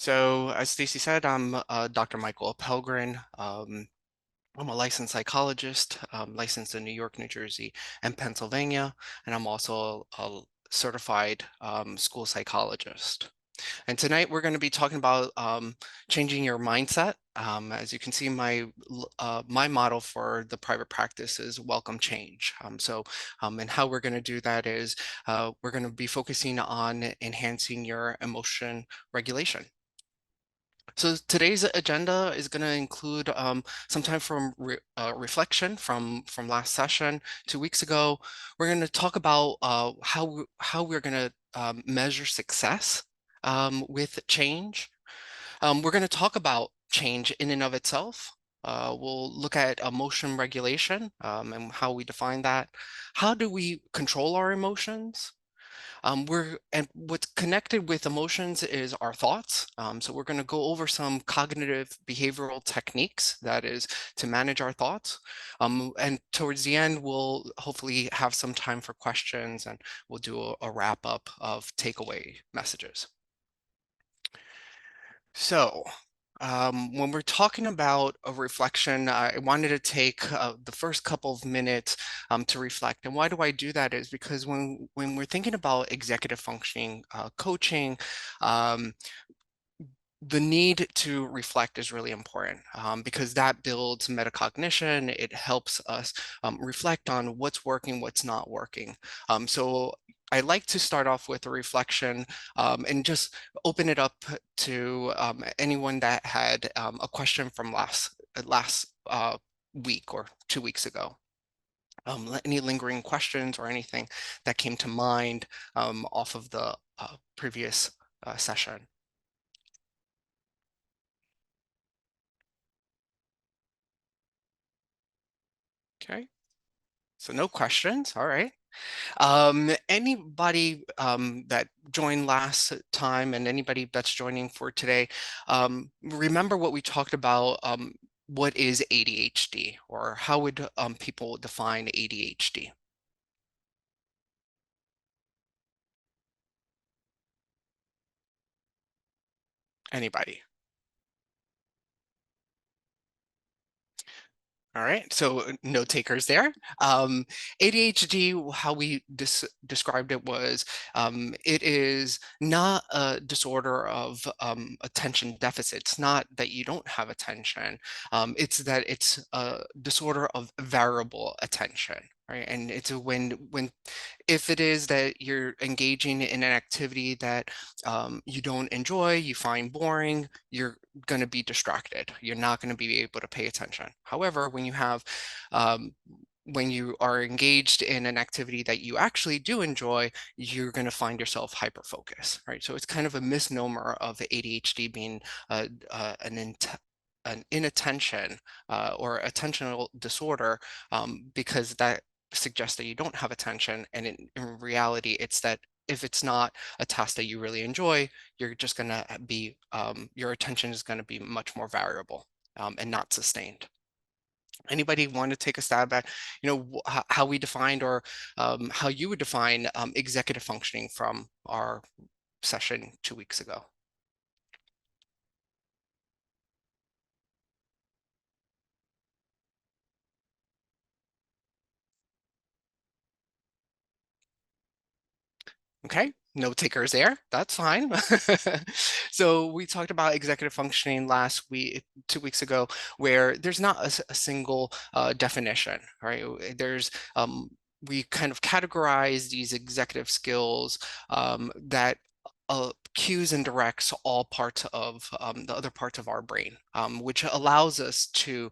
So, as Stacy said, I'm Dr. Michael Pelgrin. I'm a licensed psychologist, licensed in New York, New Jersey, and Pennsylvania, and I'm also a certified school psychologist. And tonight we're going to be talking about changing your mindset. As you can see, my model for the private practice is welcome change. And how we're going to do that is we're going to be focusing on enhancing your emotion regulation. So today's agenda is going to include some time from reflection from last session 2 weeks ago. We're going to talk about how we're going to measure success with change. We're going to talk about change in and of itself. We'll look at emotion regulation and how we define that. How do we control our emotions? And what's connected with emotions is our thoughts. So we're going to go over some cognitive behavioral techniques, that is, to manage our thoughts. And towards the end, we'll hopefully have some time for questions, and we'll do a wrap up of takeaway messages. So, when we're talking about a reflection, I wanted to take the first couple of minutes to reflect. And why do I do that is because when we're thinking about executive functioning coaching, um, the need to reflect is really important because that builds metacognition. It helps us reflect on what's working, what's not working. So I like to start off with a reflection and just open it up to anyone that had a question from last week or 2 weeks ago. Any lingering questions or anything that came to mind off of the previous session. Okay. So no questions. All right. Anybody that joined last time and anybody that's joining for today, remember what we talked about, what is ADHD, or how would people define ADHD? Anybody? All right, so note takers there. ADHD, how we described it was it is not a disorder of attention deficit. It's not that you don't have attention. It's that it's a disorder of variable attention, right? And it's when if it is that you're engaging in an activity that you don't enjoy, you find boring, you're going to be distracted. You're not going to be able to pay attention. However, um, when you are engaged in an activity that you actually do enjoy, you're going to find yourself hyper focused, right? So it's kind of a misnomer of ADHD being an inattention or attentional disorder because that suggests that you don't have attention. And in reality, it's that if it's not a task that you really enjoy, you're just going to be, your attention is going to be much more variable and not sustained. Anybody want to take a stab at, how we defined or how you would define executive functioning from our session 2 weeks ago? Okay, no takers there. That's fine. So we talked about executive functioning last week, 2 weeks ago, where there's not a single definition, right? We kind of categorize these executive skills that cues and directs all parts of the other parts of our brain, which allows us to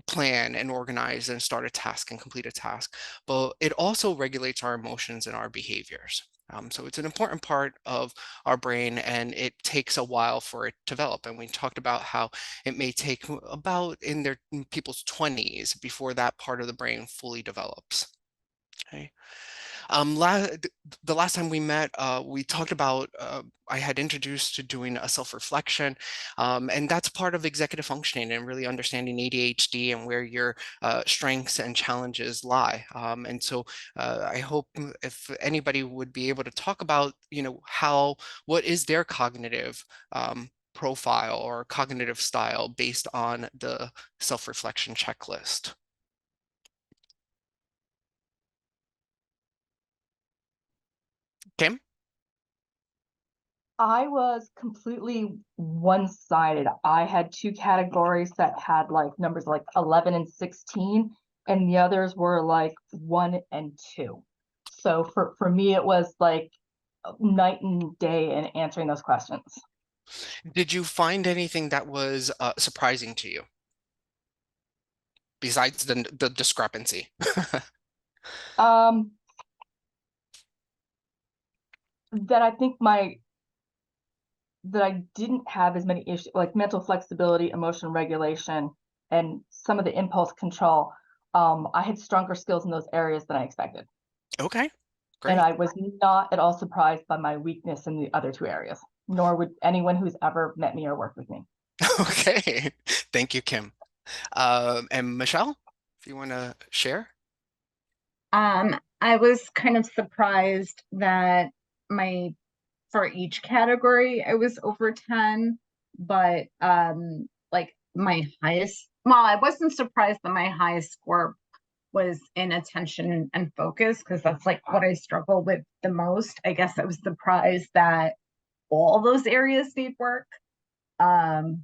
plan and organize and start a task and complete a task. But it also regulates our emotions and our behaviors. So it's an important part of our brain, and it takes a while for it to develop. And we talked about how it may take about in people's 20s before that part of the brain fully develops. Okay. The last time we met, we talked about I had introduced to doing a self-reflection, and that's part of executive functioning and really understanding ADHD and where your strengths and challenges lie. And so I hope if anybody would be able to talk about, what is their cognitive profile or cognitive style based on the self-reflection checklist. Kim? I was completely one-sided. I had two categories that had like numbers like 11 and 16, and the others were like 1 and 2. So for me, it was like night and day in answering those questions. Did you find anything that was surprising to you besides the discrepancy? Um, that I think my that I didn't have as many issues like mental flexibility, emotional regulation, and some of the impulse control. I had stronger skills in those areas than I expected. Okay, And great. I was not at all surprised by my weakness in the other two areas, nor would anyone who's ever met me or worked with me. Okay, thank you, Kim. And Michelle, if you want to share. I was kind of surprised that my for each category I was over 10, but like my highest, well, I wasn't surprised that my highest score was in attention and focus because that's like what I struggle with the most. I guess I was surprised that all those areas need work. Um,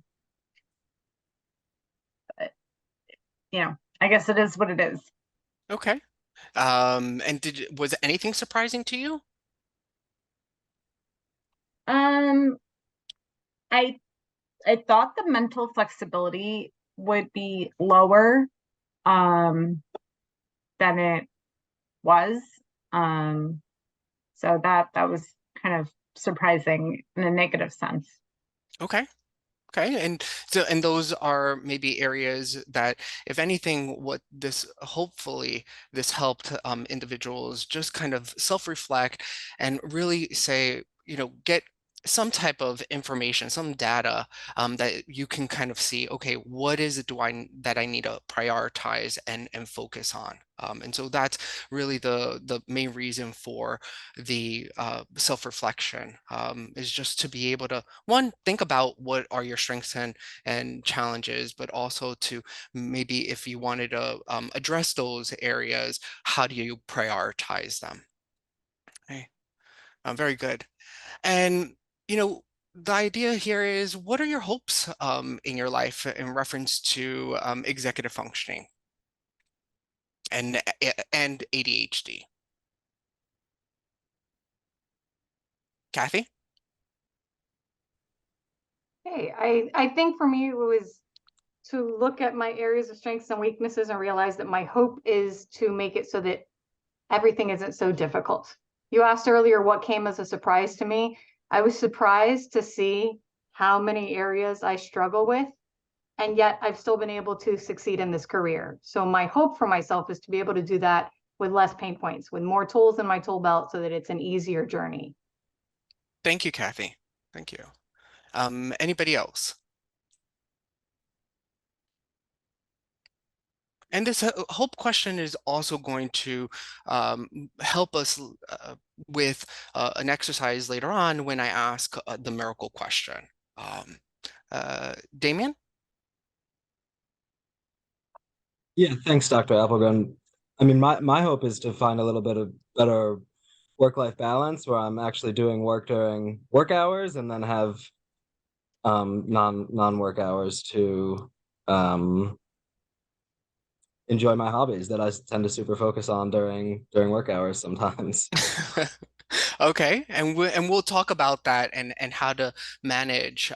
but, I guess it is what it is. Okay. And was anything surprising to you? Um, I I thought the mental flexibility would be lower um, than it was. Um, so that was kind of surprising in a negative sense. Okay. Okay, and those are maybe areas that, if anything, what this hopefully this helped individuals just kind of self-reflect and really say, get some type of information, some data that you can kind of see, okay, what is it that I need to prioritize and focus on? And so that's really the main reason for the self-reflection is just to be able to, one, think about what are your strengths and challenges, but also to maybe if you wanted to address those areas, how do you prioritize them? Okay, very good. And, the idea here is, what are your hopes in your life in reference to executive functioning and ADHD? Kathy? Hey, I think for me, it was to look at my areas of strengths and weaknesses and realize that my hope is to make it so that everything isn't so difficult. You asked earlier what came as a surprise to me. I was surprised to see how many areas I struggle with, and yet I've still been able to succeed in this career. So my hope for myself is to be able to do that with less pain points, with more tools in my tool belt so that it's an easier journey. Thank you, Kathy. Thank you. Anybody else? And this hope question is also going to help us with an exercise later on when I ask the miracle question. Damien? Yeah, thanks, Dr. Applegun. I mean, my hope is to find a little bit of better work-life balance where I'm actually doing work during work hours and then have non-work hours to um, enjoy my hobbies that I tend to super focus on during work hours sometimes. Okay, and we'll talk about that and how to manage,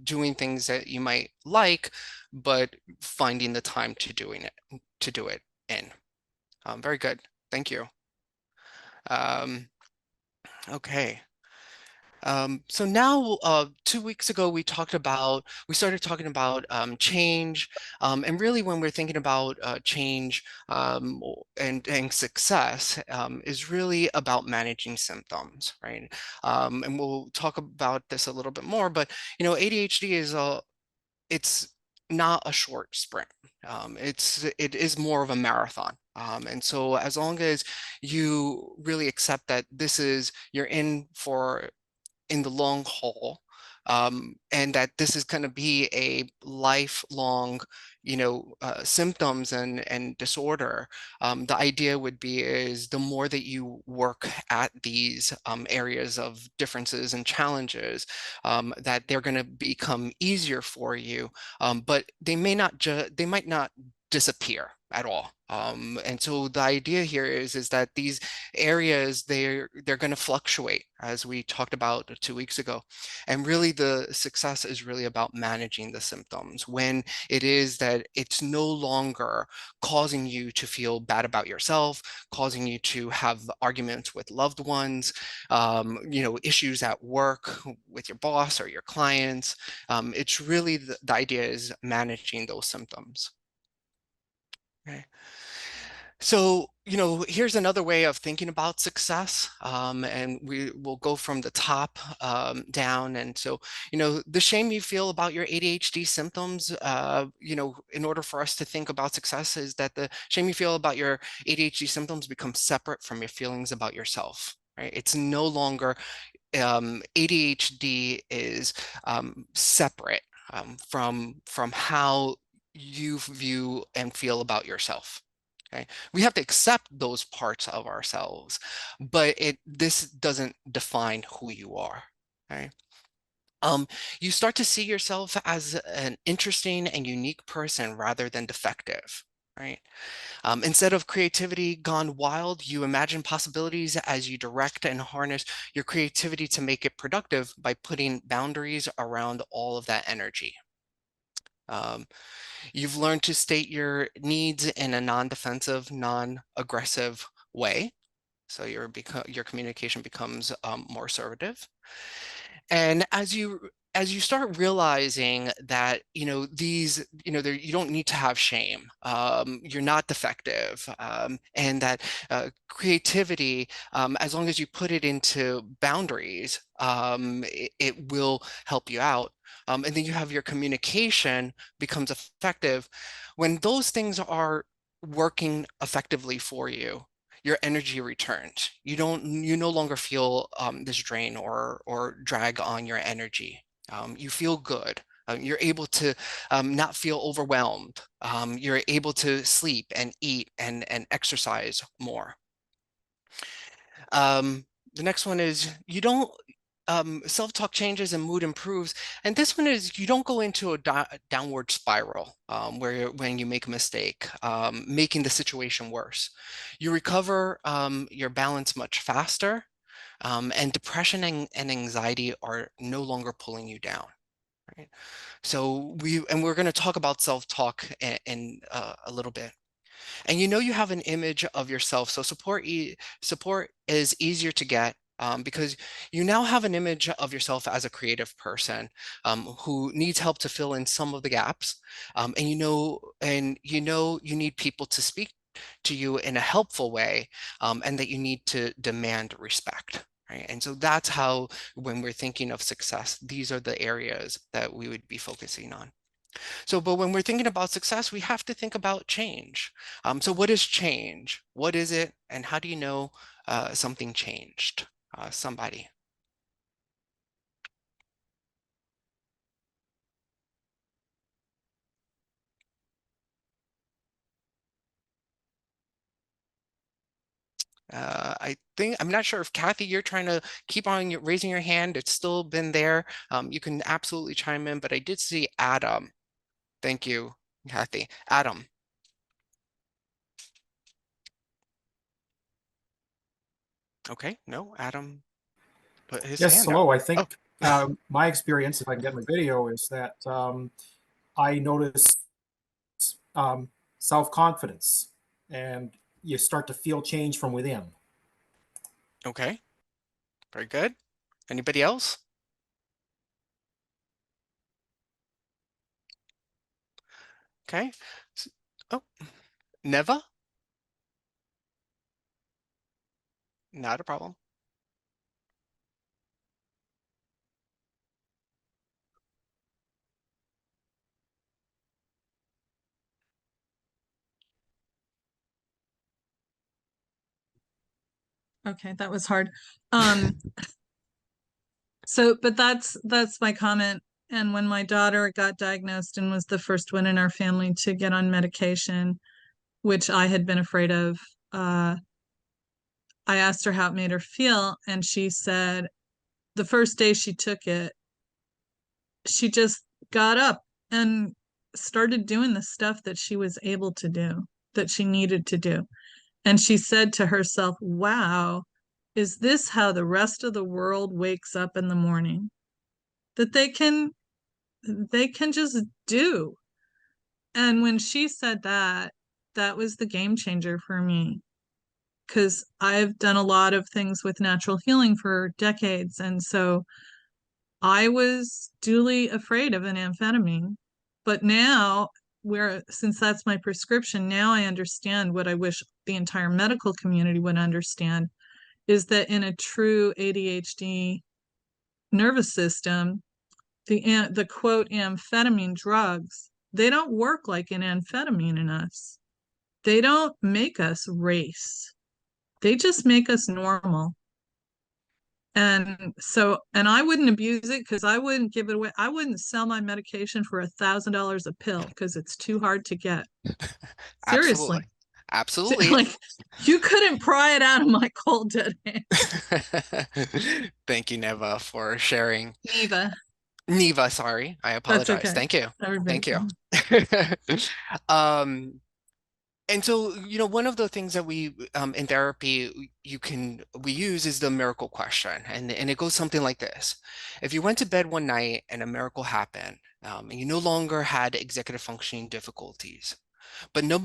doing things that you might like, but finding the time to do it in. Very good. Thank you. Um, okay. So now, 2 weeks ago, we started talking about change, and really when we're thinking about change and success, is really about managing symptoms, right? And we'll talk about this a little bit more, but ADHD it's not a short sprint. It is more of a marathon. And so as long as you really accept that you're in the long haul, and that this is going to be a lifelong, symptoms and disorder. The idea would be is the more that you work at these areas of differences and challenges, that they're going to become easier for you, but they might not disappear at all. And so the idea here is that these areas, they're going to fluctuate, as we talked about 2 weeks ago. And really the success is really about managing the symptoms when it is that it's no longer causing you to feel bad about yourself, causing you to have arguments with loved ones, issues at work with your boss or your clients. It's really the idea is managing those symptoms. Okay. So, here's another way of thinking about success, and we will go from the top down. And so, the shame you feel about your ADHD symptoms, in order for us to think about success, is that the shame you feel about your ADHD symptoms becomes separate from your feelings about yourself, right? It's no longer ADHD is separate from how you view and feel about yourself. Okay. We have to accept those parts of ourselves, but this doesn't define who you are. Okay. You start to see yourself as an interesting and unique person rather than defective, right? Instead of creativity gone wild, you imagine possibilities as you direct and harness your creativity to make it productive by putting boundaries around all of that energy. You've learned to state your needs in a non-defensive, non-aggressive way. So your communication becomes more assertive. And as you start realizing that, you don't need to have shame, you're not defective, and that creativity, as long as you put it into boundaries, it will help you out. And then you have your communication becomes effective. When those things are working effectively for you, your energy returns. You no longer feel this drain or drag on your energy. You feel good. You're able to not feel overwhelmed. You're able to sleep and eat and exercise more. The next one is you don't self-talk changes and mood improves. And this one is you don't go into a downward spiral when you make a mistake, making the situation worse. You recover your balance much faster, and depression and anxiety are no longer pulling you down. Right? So we're going to talk about self-talk in a little bit. And you have an image of yourself. So support is easier to get because you now have an image of yourself as a creative person who needs help to fill in some of the gaps. And you need people to speak to you in a helpful way, and that you need to demand respect. Right? And so that's how, when we're thinking of success, these are the areas that we would be focusing on. So, but when we're thinking about success, we have to think about change. So what is change? What is it? And how do you know something changed? Somebody. I'm not sure if Kathy, you're trying to keep on raising your hand. It's still been there. You can absolutely chime in, but I did see Adam. Thank you, Kathy. Adam. Okay, no, Adam put his Yes, hand up. hello. I Oh, think my experience, if I can get my video, is that I noticed self-confidence, and you start to feel change from within. okay, very good. Anybody else? Okay. Oh, Neva? Not a problem. Okay, that was hard. But that's my comment. And when my daughter got diagnosed and was the first one in our family to get on medication, which I had been afraid of, I asked her how it made her feel, and she said the first day she took it, she just got up and started doing the stuff that she was able to do, that she needed to do. And she said to herself, wow, is this how the rest of the world wakes up in the morning? That they can just do. And when she said that, that was the game changer for me. Because I've done a lot of things with natural healing for decades. And so I was duly afraid of an amphetamine. But now, since that's my prescription, now I understand what I wish the entire medical community would understand is that in a true ADHD nervous system, the quote amphetamine drugs, they don't work like an amphetamine in us. They don't make us race. They just make us normal. And so, and I wouldn't abuse it because I wouldn't give it away. I wouldn't sell my medication for $1,000 a pill because it's too hard to get. Seriously. Absolutely. Absolutely. Like, you couldn't pry it out of my cold dead hand. Thank you, Neva, for sharing. Neva, sorry. I that's apologize. okay. Thank you. Everybody. Thank you. And so, one of the things that we in therapy we use is the miracle question, and it goes something like this: if you went to bed one night and a miracle happened, and you no longer had executive functioning difficulties, but no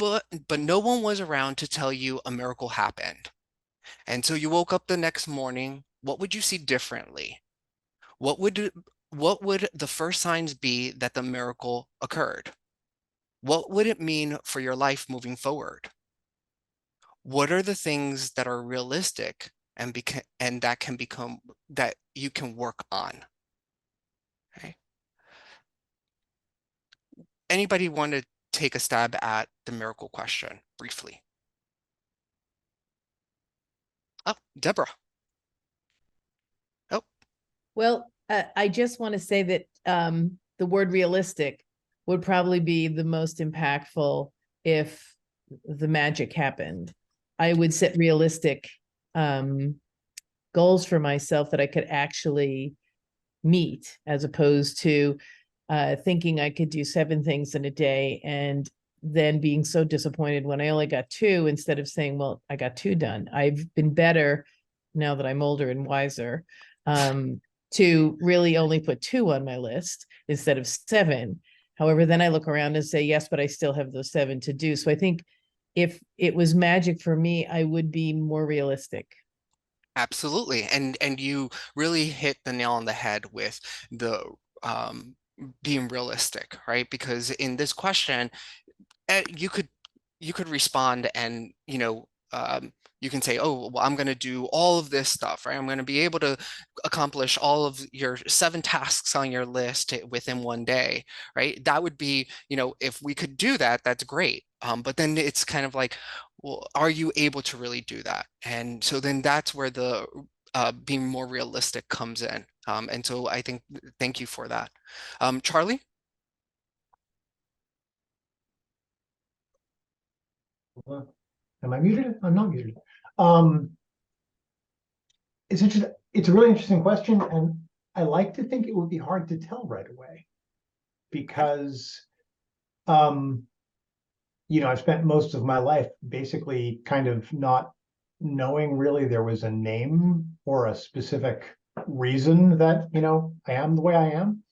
one was around to tell you a miracle happened, and so you woke up the next morning, what would you see differently? What would the first signs be that the miracle occurred? What would it mean for your life moving forward? What are the things that are realistic and that you can work on? Okay. Anybody want to take a stab at the miracle question briefly? Oh, Deborah. Oh, Well, I just want to say that the word realistic would probably be the most impactful if the magic happened. I would set realistic goals for myself that I could actually meet, as opposed to thinking I could do 7 things in a day and then being so disappointed when I only got 2, instead of saying, well, I got 2 done. I've been better now that I'm older and wiser to really only put 2 on my list instead of 7. However, then I look around and say, yes, but I still have those 7 to do. So I think if it was magic for me, I would be more realistic. absolutely. And you really hit the nail on the head with the being realistic, right? Because in this question, you could respond and you can say, oh, well, I'm going to do all of this stuff, right? I'm going to be able to accomplish all of your 7 tasks on your list within one day, right? That would be, if we could do that, that's great. But then it's kind of like, well, are you able to really do that? And so then that's where the being more realistic comes in. And so I think, thank you for that. Charlie? Am I muted? I'm not muted. It's interesting. It's a really interesting question, and I like to think it would be hard to tell right away because, I've spent most of my life basically kind of not knowing really there was a name or a specific reason that, I am the way I am.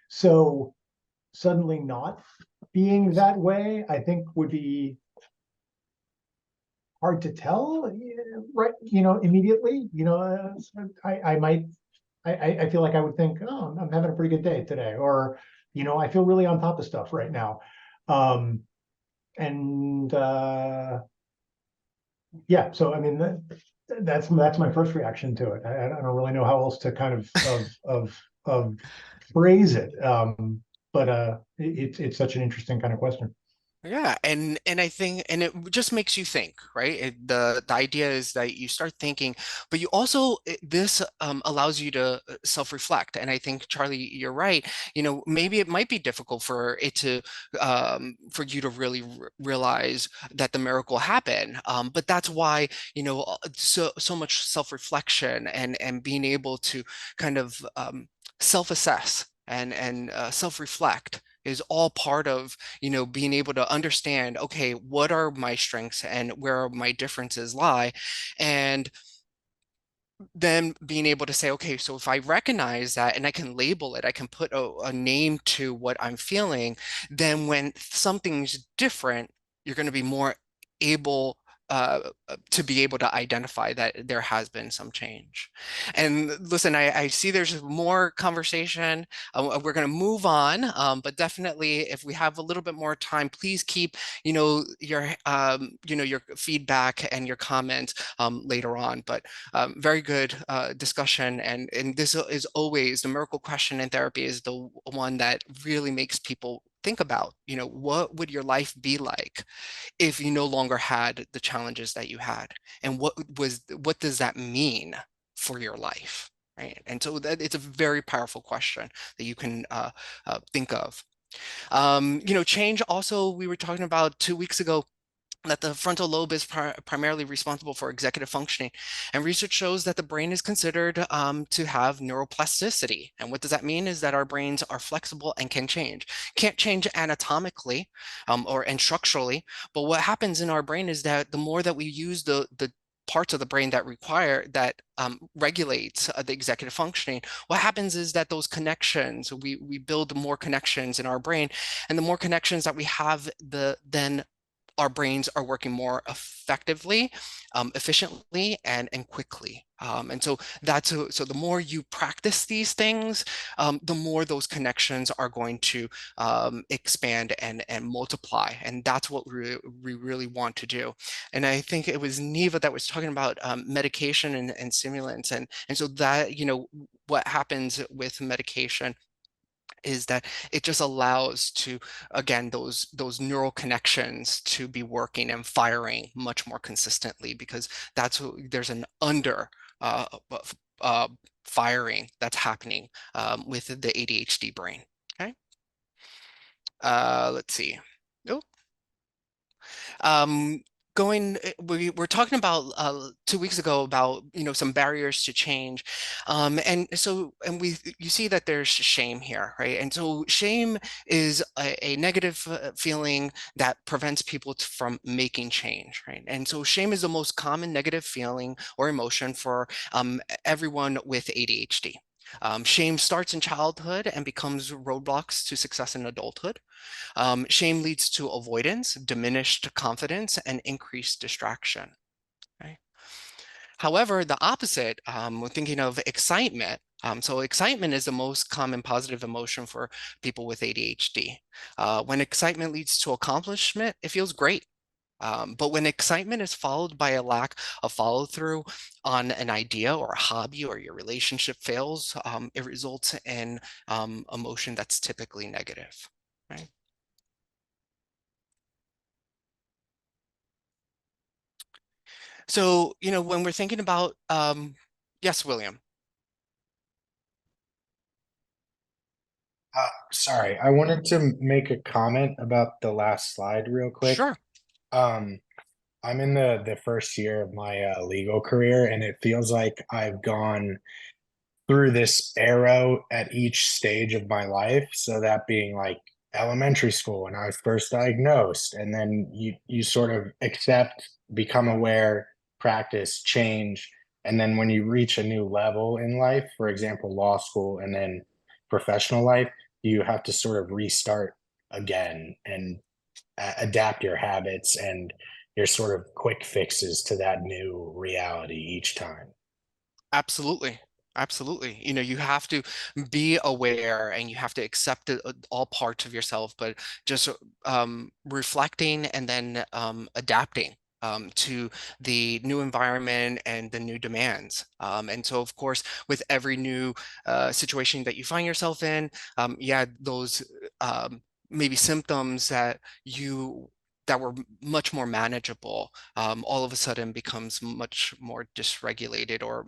So suddenly not being that way, I think would be hard to tell, right? You know, immediately. You know, I might, I feel like I would think, oh, I'm having a pretty good day today, or you know, I feel really on top of stuff right now, and yeah. So I mean, that's my first reaction to it. I don't really know how else to kind of phrase it. But it's such an interesting kind of question. Yeah, and I think and it just makes you think, right? The idea is that you start thinking, but you also this allows you to self-reflect. And I think Charlie, you're right. You know, maybe it might be difficult for it to for you to really realize that the miracle happened. But that's why, you know, so much self-reflection and being able to kind of self-assess and self-reflect is all part of, you know, being able to understand, okay, what are my strengths and where my differences lie, and then being able to say, okay, so if I recognize that and I can label it, I can put a name to what I'm feeling, then when something's different, you're going to be more able to be able to identify that there has been some change. And listen, I see there's more conversation. We're going to move on, but definitely, if we have a little bit more time, please keep, you know, your feedback and your comments later on. But very good discussion. And this is always the miracle question in therapy is the one that really makes people think about, you know, what would your life be like if you no longer had the challenges that you had? And what does that mean for your life? Right. And so that it's a very powerful question that you can think of. You know, change also, we were talking about 2 weeks ago that the frontal lobe is primarily responsible for executive functioning. And research shows that the brain is considered to have neuroplasticity. And what does that mean is that our brains are flexible and can change. Can't change anatomically and structurally, but what happens in our brain is that the more that we use the parts of the brain that regulates the executive functioning, what happens is that those connections, we build more connections in our brain, and the more connections that we have, then our brains are working more effectively, efficiently, and quickly. And so so the more you practice these things, the more those connections are going to expand and multiply. And that's what we really want to do. And I think it was Neva that was talking about medication and stimulants. And so that, you know, what happens with medication is that it just allows to, again, those neural connections to be working and firing much more consistently, because there's an under uh, uh, firing that's happening with the ADHD brain. Okay. Let's see. Oh, um, we're talking about 2 weeks ago about, you know, some barriers to change, and you see that there's shame here, right? And so shame is a negative feeling that prevents people from making change, right? And so shame is the most common negative feeling or emotion for everyone with ADHD. Shame starts in childhood and becomes roadblocks to success in adulthood. Shame leads to avoidance, diminished confidence, and increased distraction. Right? However, the opposite, we're thinking of excitement. So excitement is the most common positive emotion for people with ADHD. When excitement leads to accomplishment, it feels great. But when excitement is followed by a lack of follow through on an idea or a hobby, or your relationship fails, it results in emotion that's typically negative. Right? So, you know, when we're thinking about, yes, William. Sorry, I wanted to make a comment about the last slide real quick. Sure. Um, I'm in the first year of my legal career, and it feels like I've gone through this arrow at each stage of my life. So that being like elementary school when I was first diagnosed, and then you sort of accept, become aware, practice, change, and then when you reach a new level in life, for example, law school and then professional life, you have to sort of restart again and adapt your habits and your sort of quick fixes to that new reality each time. Absolutely. Absolutely. You know, you have to be aware and you have to accept it, all parts of yourself, but just reflecting and then adapting to the new environment and the new demands. And so, of course, with every new situation that you find yourself in, yeah, those maybe symptoms that were much more manageable, all of a sudden becomes much more dysregulated, or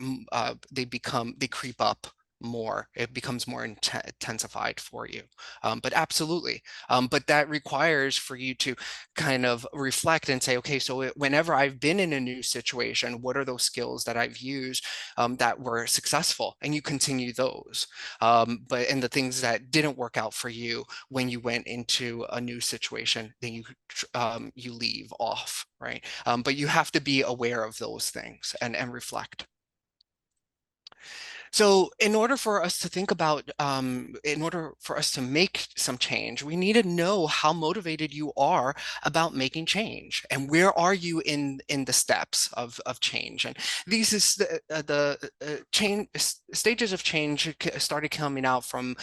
they creep up more. It becomes more intensified for you. But absolutely. But that requires for you to kind of reflect and say, okay, so whenever I've been in a new situation, what are those skills that I've used that were successful? And you continue those. And the things that didn't work out for you when you went into a new situation, then you leave off, right? But you have to be aware of those things and reflect. So in order for us to think about, in order for us to make some change, we need to know how motivated you are about making change, and where are you in the steps of change. And these is change stages of change started coming out from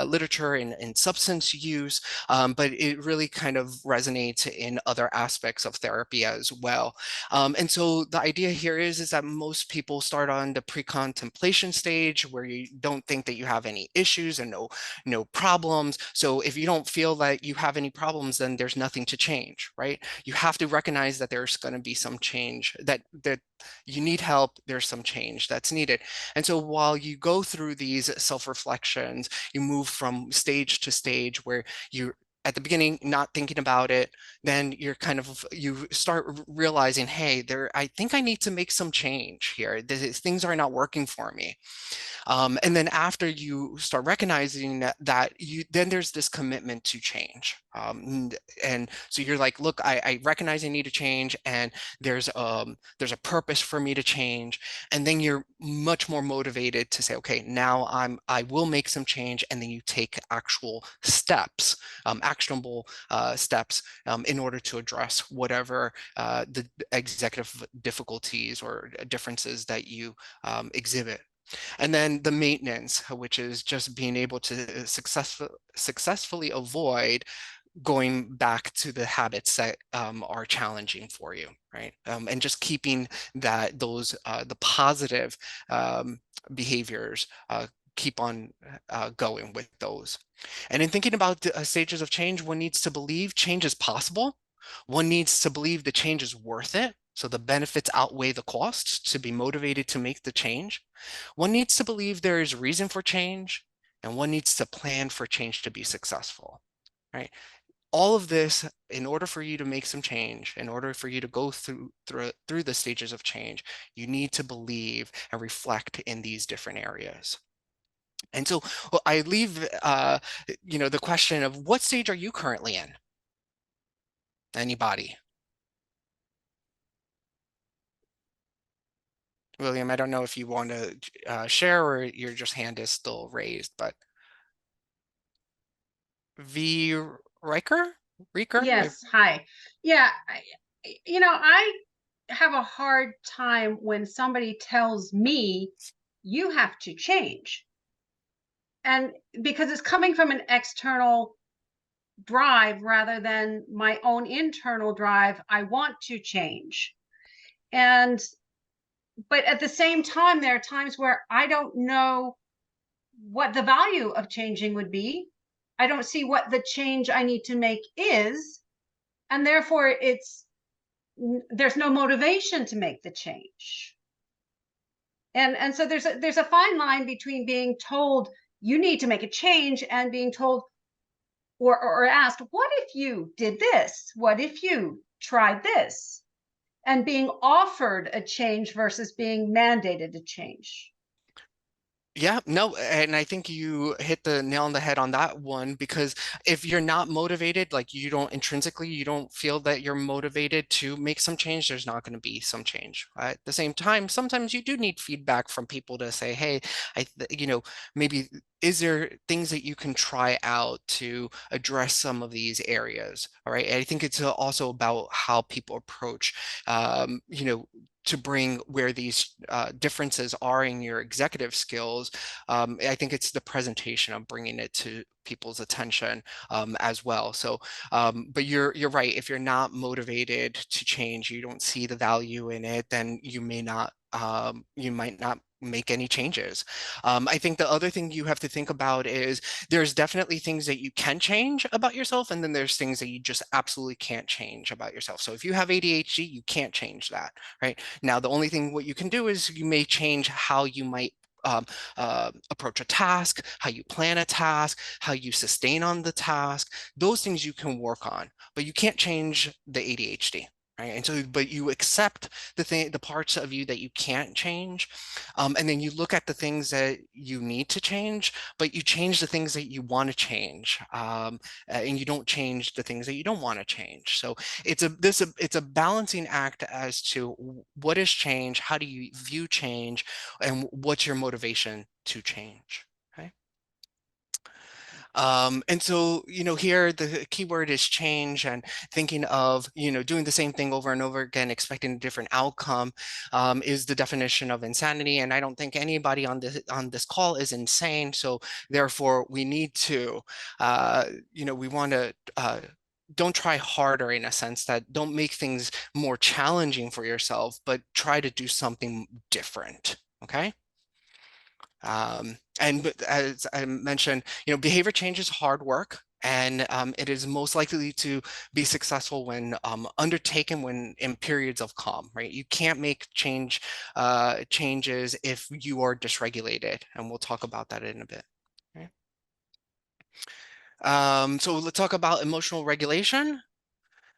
literature and substance use, but it really kind of resonates in other aspects of therapy as well. And so the idea here is that most people start on the pre-contemplation stage, where you don't think that you have any issues and no problems. So if you don't feel that you have any problems, then there's nothing to change, right? You have to recognize that there's going to be some change, that you need help, there's some change that's needed. And so while you go through these self-reflections, you move from stage to stage where you at the beginning not thinking about it, then you start realizing, hey, I think I need to make some change here. Things are not working for me. And then after you start recognizing that then there's this commitment to change. And so you're like, look, I recognize I need to change, and there's a purpose for me to change. And then you're much more motivated to say, okay, now I will make some change. And then you take actual steps, actionable steps, in order to address whatever the executive difficulties or differences that you exhibit. And then the maintenance, which is just being able to successfully avoid going back to the habits that are challenging for you, right? And just keeping the positive behaviors, keep on going with those. And in thinking about the stages of change, one needs to believe change is possible. One needs to believe the change is worth it. So the benefits outweigh the costs to be motivated to make the change. One needs to believe there is reason for change, and one needs to plan for change to be successful, right? All of this, in order for you to make some change, in order for you to go through the stages of change, you need to believe and reflect in these different areas. And so I leave the question of, what stage are you currently in? Anybody? William, I don't know if you want to share, or your just hand is still raised, but V. Riker? Yes, hi. Yeah, I have a hard time when somebody tells me you have to change. And because it's coming from an external drive rather than my own internal drive, I want to change. But at the same time, there are times where I don't know what the value of changing would be. I don't see what the change I need to make is, and therefore there's no motivation to make the change. And so there's a fine line between being told you need to make a change and being told or asked, what if you did this? What if you tried this? And being offered a change versus being mandated to change. Yeah, no, and I think you hit the nail on the head on that one, because if you're not motivated, like you don't intrinsically, you don't feel that you're motivated to make some change, there's not going to be some change. At the same time, sometimes you do need feedback from people to say, hey, maybe is there things that you can try out to address some of these areas? All right. And I think it's also about how people approach, to bring where these differences are in your executive skills. I think it's the presentation of bringing it to people's attention as well. So, but you're right. If you're not motivated to change, you don't see the value in it, then you might not make any changes. I think the other thing you have to think about is there's definitely things that you can change about yourself, and then there's things that you just absolutely can't change about yourself. So if you have ADHD, you can't change that, right? Now, the only thing what you can do is you may change how you might approach a task, how you plan a task, how you sustain on the task. Those things you can work on, but you can't change the ADHD. Right. And so, but you accept the parts of you that you can't change. And then you look at the things that you need to change, but you change the things that you want to change. And you don't change the things that you don't want to change. So it's a balancing act as to what is change, how do you view change, and what's your motivation to change. Okay. And so, here the key word is change, and thinking of, doing the same thing over and over again, expecting a different outcome, is the definition of insanity. And I don't think anybody on this call is insane. So therefore, we need to, we want to, don't try harder, in a sense that don't make things more challenging for yourself, but try to do something different. Okay. And as I mentioned, behavior change is hard work, and it is most likely to be successful when undertaken when in periods of calm, right? You can't make changes if you are dysregulated, and we'll talk about that in a bit. Okay. So let's talk about emotional regulation.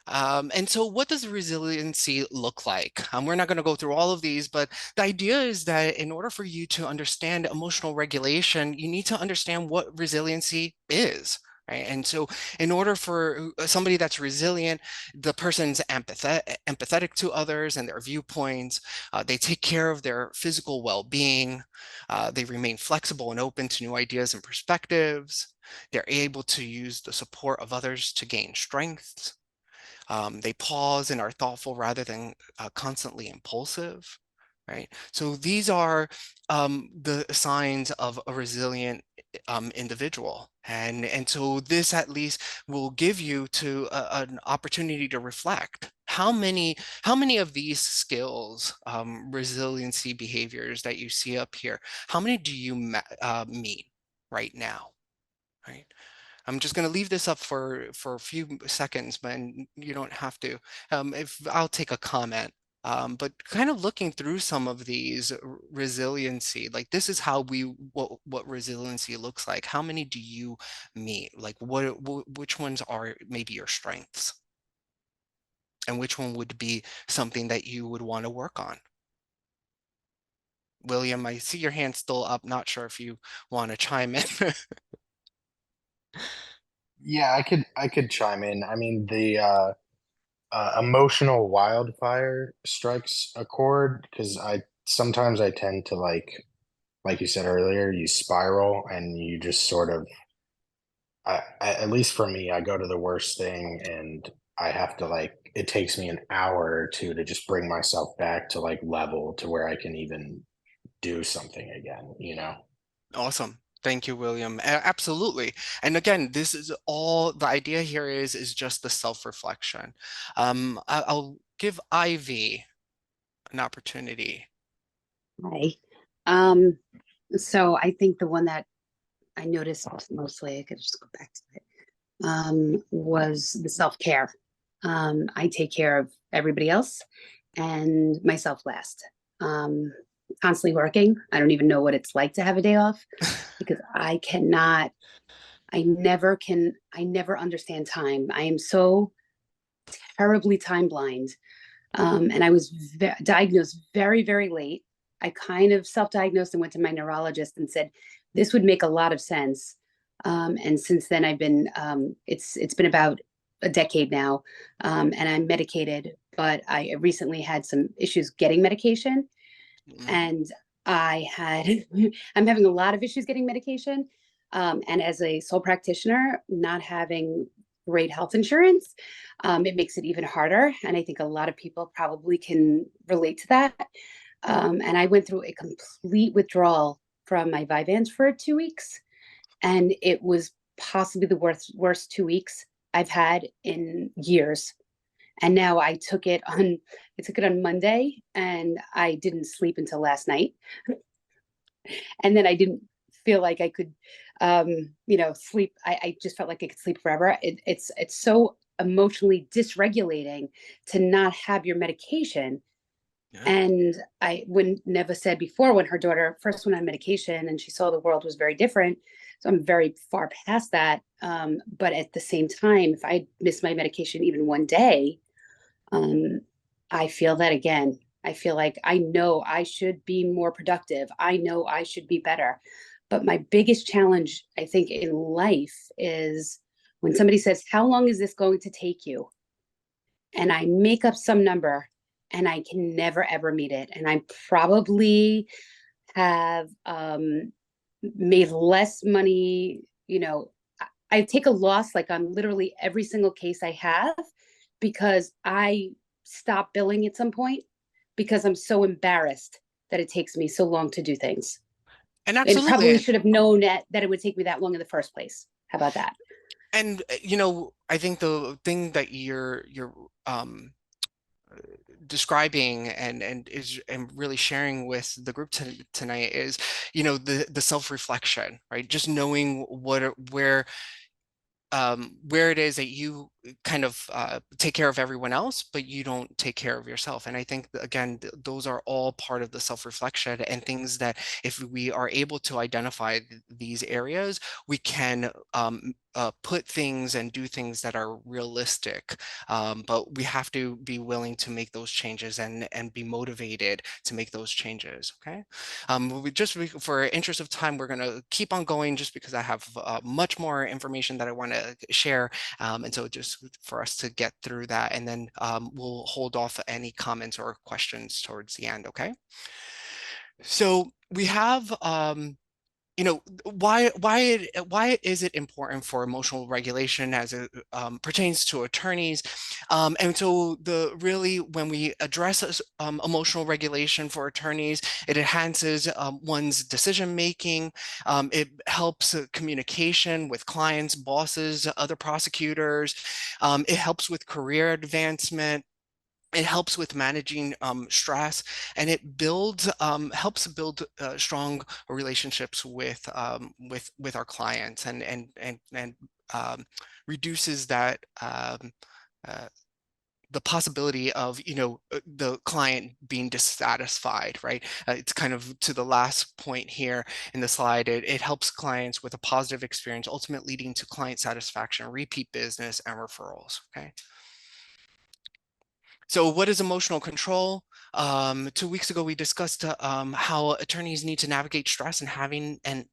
And so what does resiliency look like? We're not going to go through all of these, but the idea is that in order for you to understand emotional regulation, you need to understand what resiliency is. Right. And so in order for somebody that's resilient, the person's empathetic to others and their viewpoints, they take care of their physical well-being, they remain flexible and open to new ideas and perspectives, they're able to use the support of others to gain strengths. They pause and are thoughtful rather than constantly impulsive, right? So these are the signs of a resilient individual. And so this at least will give you an opportunity to reflect. How many of these skills, resiliency behaviors that you see up here, how many do you meet right now, right? I'm just going to leave this up for a few seconds, but you don't have to. If I'll take a comment. But kind of looking through some of these resiliency, like this is how what resiliency looks like. How many do you meet? Like which ones are maybe your strengths? And which one would be something that you would want to work on? William, I see your hand still up. Not sure if you want to chime in. Yeah, I could chime in. I mean, the emotional wildfire strikes a chord because I tend to like you said earlier, you spiral and you just sort of at least for me, I go to the worst thing and I have to it takes me an hour or two to just bring myself back to level to where I can even do something again, you know? Awesome. Thank you, William. Absolutely. And again, this is all the idea here is just the self-reflection. I'll give Ivy an opportunity. Hi. So I think the one that I noticed mostly, I could just go back to it, was the self-care. I take care of everybody else and myself last. Constantly working. I don't even know what it's like to have a day off because I never understand time. I am so terribly time blind. And I was diagnosed very, very late. I kind of self-diagnosed and went to my neurologist and said, this would make a lot of sense. And since then I've been, it's been about a decade now, and I'm medicated, but I recently had some issues getting medication. And I'm having a lot of issues getting medication. And as a sole practitioner, not having great health insurance, it makes it even harder. And I think a lot of people probably can relate to that. And I went through a complete withdrawal from my Vyvanse for 2 weeks. And it was possibly the worst 2 weeks I've had in years. And now I took it on Monday, and I didn't sleep until last night. And then I didn't feel like I could, sleep. I just felt like I could sleep forever. It's so emotionally dysregulating to not have your medication. Yeah. And when Neva said before, when her daughter first went on medication and she saw the world was very different. So I'm very far past that. But at the same time, if I miss my medication even one day, I feel that again. I feel like I know I should be more productive. I know I should be better. But my biggest challenge, I think, in life is when somebody says, how long is this going to take you? And I make up some number and I can never, ever meet it. And I probably have made less money. I take a loss like on literally every single case I have because I stop billing at some point because I'm so embarrassed that it takes me so long to do things. And And probably absolutely. should have known that it would take me that long in the first place. How about that? And I think the thing that you're describing and really sharing with the group tonight is, the self-reflection, right? Just knowing where it is that you kind of take care of everyone else, but you don't take care of yourself. And I think that, again, those are all part of the self-reflection and things that if we are able to identify these areas, we can put things and do things that are realistic. But we have to be willing to make those changes and be motivated to make those changes. Okay. For interest of time, we're going to keep on going just because I have much more information that I want to share. And so just for us to get through that, and then we'll hold off any comments or questions towards the end. Okay. So we have why is it important for emotional regulation as it pertains to attorneys? And so when we address emotional regulation for attorneys, it enhances one's decision making. It helps communication with clients, bosses, other prosecutors. It helps with career advancement. It helps with managing stress, and it helps build strong relationships with our clients, and reduces that the possibility of the client being dissatisfied, right? It's kind of to the last point here in the slide. It helps clients with a positive experience, ultimately leading to client satisfaction, repeat business, and referrals. Okay. So what is emotional control? 2 weeks ago, we discussed how attorneys need to navigate stress and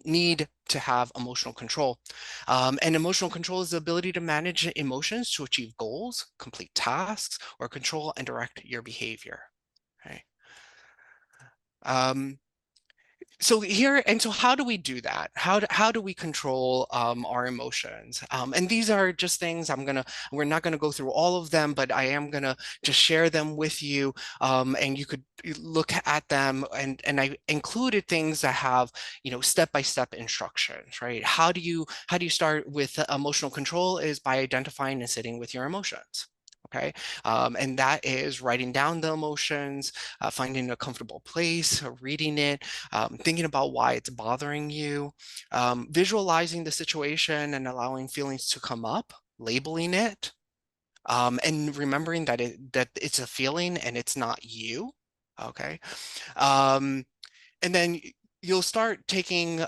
need to have emotional control. And emotional control is the ability to manage emotions to achieve goals, complete tasks, or control and direct your behavior. Okay. So how do we do that? How do we control our emotions? And these are just things we're not gonna go through all of them, but I am gonna just share them with you, and you could look at them. And I included things that have step-by-step instructions, right? How do you start with emotional control? Is by identifying and sitting with your emotions. Okay, and that is writing down the emotions, finding a comfortable place, reading it, thinking about why it's bothering you, visualizing the situation and allowing feelings to come up, labeling it, and remembering that it's a feeling and it's not you. Okay, and then you'll start taking